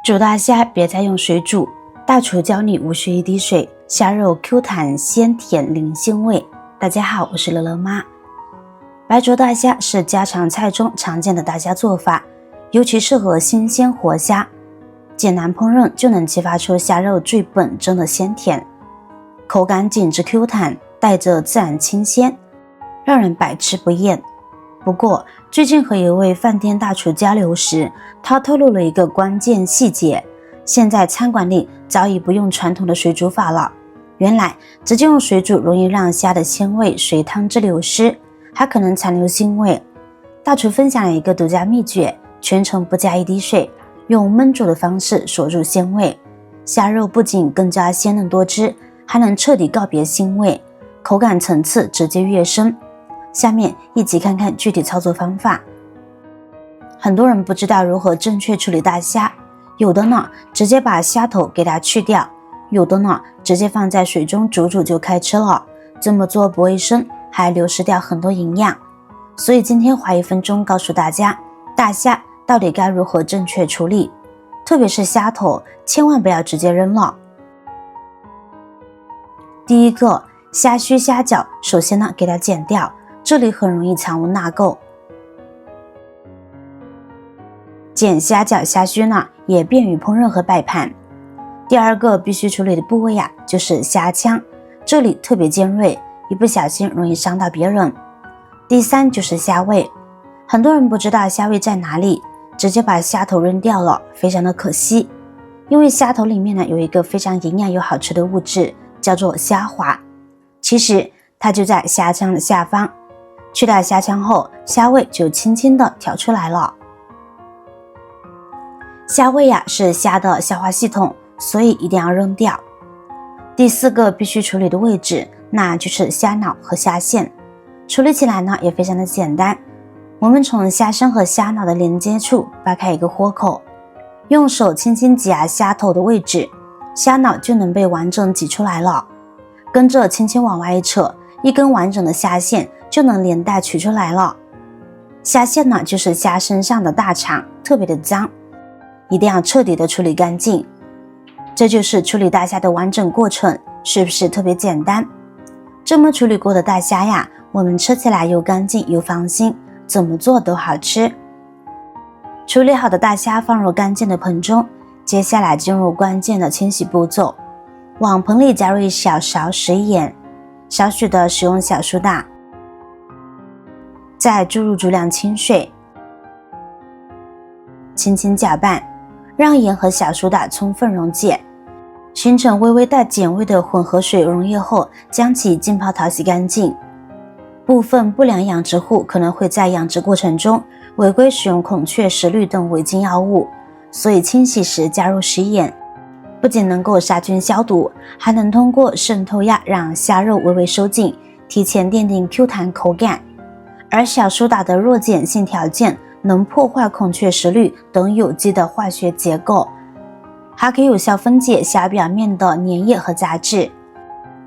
煮大虾别再用水煮，大厨教你无需一滴水，虾肉 Q 弹鲜甜零腥味。大家好，我是乐乐妈。白灼大虾是家常菜中常见的大虾做法，尤其适合新鲜活虾，简单烹饪就能激发出虾肉最本真的鲜甜，口感紧致 Q 弹，带着自然清鲜，让人百吃不厌。不过最近和一位饭店大厨交流时，他透露了一个关键细节，现在餐馆里早已不用传统的水煮法了，原来直接用水煮容易让虾的鲜味随汤汁流失，还可能残留腥味。大厨分享了一个独家秘诀，全程不加一滴水，用焖煮的方式锁住鲜味，虾肉不仅更加鲜嫩多汁，还能彻底告别腥味，口感层次直接跃升。下面一起看看具体操作方法。很多人不知道如何正确处理大虾，有的呢直接把虾头给它去掉，有的呢直接放在水中煮煮就开吃了，这么做不卫生，还流失掉很多营养。所以今天花1分钟告诉大家，大虾到底该如何正确处理，特别是虾头千万不要直接扔了。第一个，虾须虾脚首先呢给它剪掉，这里很容易藏污纳垢。剪虾脚虾须呢也便于烹饪和摆盘。第二个必须处理的部位就是虾腔，这里特别尖锐，一不小心容易伤到别人。第三就是虾味，很多人不知道虾味在哪里，直接把虾头扔掉了，非常的可惜。因为虾头里面呢有一个非常营养又好吃的物质，叫做虾滑，其实它就在虾腔的下方。去掉虾腔后，虾味就轻轻地挑出来了。虾味是虾的消化系统，所以一定要扔掉。第四个必须处理的位置，那就是虾脑和虾线。处理起来呢也非常的简单，我们从虾身和虾脑的连接处扒开一个豁口，用手轻轻挤压虾头的位置，虾脑就能被完整挤出来了。跟着轻轻往外一扯，一根完整的虾线就能连带取出来了。虾线呢就是虾身上的大肠，特别的脏，一定要彻底的处理干净。这就是处理大虾的完整过程，是不是特别简单？这么处理过的大虾我们吃起来又干净又放心，怎么做都好吃。处理好的大虾放入干净的盆中，接下来进入关键的清洗步骤。往盆里加入1小勺食盐，少许的使用小苏打，再注入足量清水，轻轻搅拌，让盐和小苏打充分溶解，形成微微带碱味的混合水溶液后，将其浸泡淘洗干净。部分不良养殖户可能会在养殖过程中违规使用孔雀石绿等违禁药物，所以清洗时加入食盐，不仅能够杀菌消毒，还能通过渗透压让虾肉微微收紧，提前奠定 Q 弹口感。而小苏打的弱碱性条件能破坏孔雀石绿等有机的化学结构，还可以有效分解虾表面的粘液和杂质，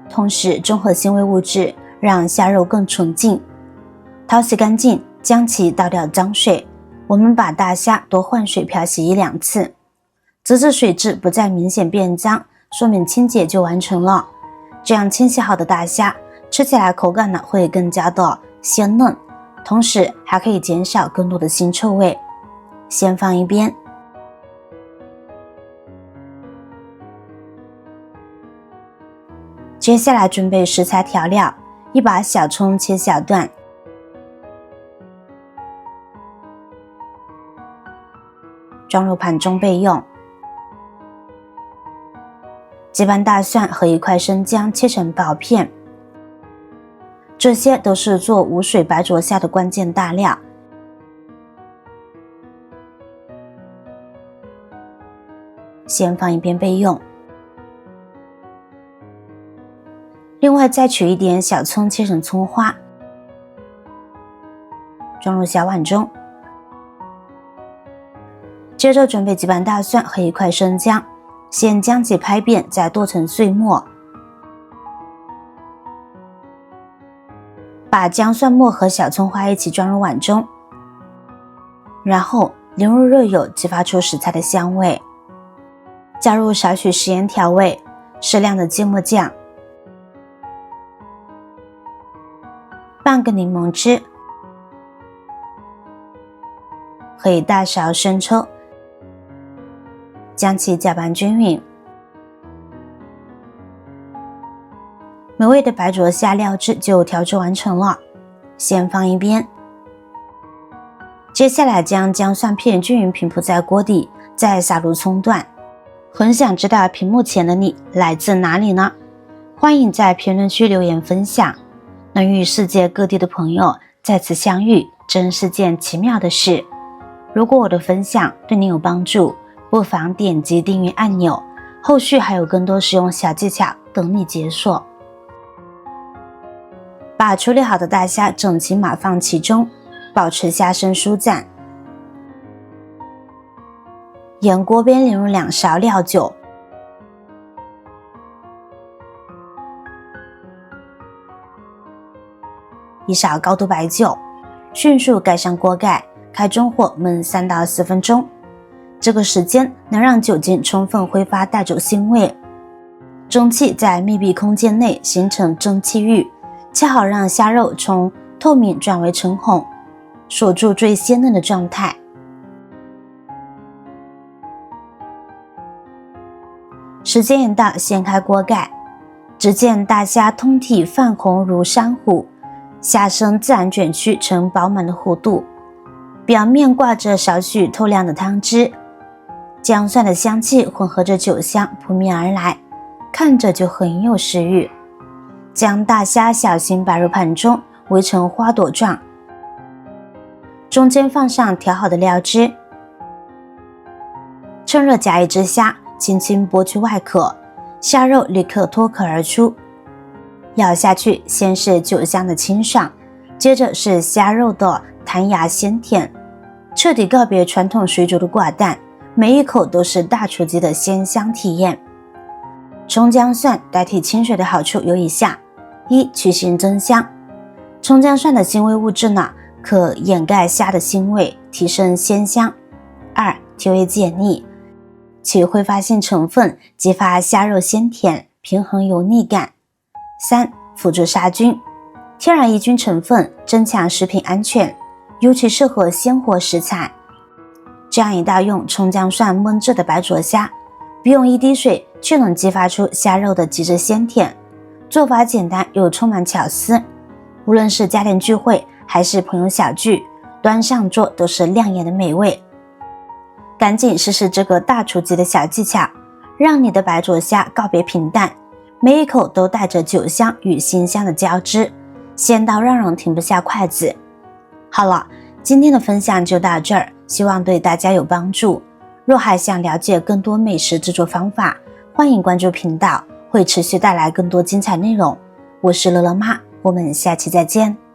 同时中和腥味物质，让虾肉更纯净。淘洗干净，将其倒掉脏水，我们把大虾多换水漂洗1-2次，直至水质不再明显变脏，说明清洁就完成了。这样清洗好的大虾吃起来口感会更加的鲜嫩，同时还可以减少更多的腥臭味。先放一边。接下来准备食材调料，一把小葱切小段，装入盘中备用。几瓣大蒜和1块生姜切成薄片，这些都是做无水白灼虾的关键大料。先放一边备用。另外再取一点小葱切成葱花，装入小碗中。接着准备几瓣大蒜和1块生姜，先将其拍扁，再剁成碎末。把姜蒜末和小葱花一起装入碗中，然后淋入热油，激发出食材的香味。加入少许食盐调味，适量的芥末酱，半个柠檬汁和一大勺生抽，将其搅拌均匀。美味的白灼虾料汁就调制完成了，先放一边。接下来将姜蒜片均匀平铺在锅底，再撒入葱段。很想知道屏幕前的你来自哪里呢？欢迎在评论区留言分享。能与世界各地的朋友再次相遇，真是件奇妙的事。如果我的分享对你有帮助，不妨点击订阅按钮，后续还有更多实用小技巧等你解锁。把处理好的大虾整齐码放其中，保持虾身舒展。沿锅边淋入2勺料酒，1勺高度白酒，迅速盖上锅盖，开中火焖3到4分钟。这个时间能让酒精充分挥发，带走腥味，蒸汽在密闭空间内形成蒸汽浴，恰好让虾肉从透明转为橙红，锁住最鲜嫩的状态。时间一到，掀开锅盖，只见大虾通体泛红如珊瑚，虾身自然卷曲成饱满的弧度，表面挂着少许透亮的汤汁，姜蒜的香气混合着酒香扑面而来，看着就很有食欲。将大虾小心摆入盘中，围成花朵状，中间放上调好的料汁，趁热夹一只虾，轻轻剥去外壳，虾肉立刻脱壳而出。咬下去，先是酒香的清爽，接着是虾肉的弹牙鲜甜，彻底告别传统水煮的寡淡，每一口都是大厨级的鲜香体验。葱姜蒜代替清水的好处有以下：一、去腥增香。葱姜蒜的腥味物质呢，可掩盖虾的腥味，提升鲜香。2、提味解腻。其挥发性成分激发虾肉鲜甜，平衡油腻感。3、辅助杀菌。天然抑菌成分增强食品安全，尤其适合鲜活食材。这样一道用葱姜蒜焖制的白灼虾，不用一滴水却能激发出虾肉的极致鲜甜，做法简单又充满巧思。无论是家庭聚会还是朋友小聚，端上桌都是亮眼的美味。赶紧试试这个大厨级的小技巧，让你的白灼虾告别平淡，每一口都带着酒香与鲜香的交织，鲜到让人停不下筷子。好了，今天的分享就到这儿，希望对大家有帮助。若还想了解更多美食制作方法，欢迎关注频道，会持续带来更多精彩内容。我是乐乐妈，我们下期再见。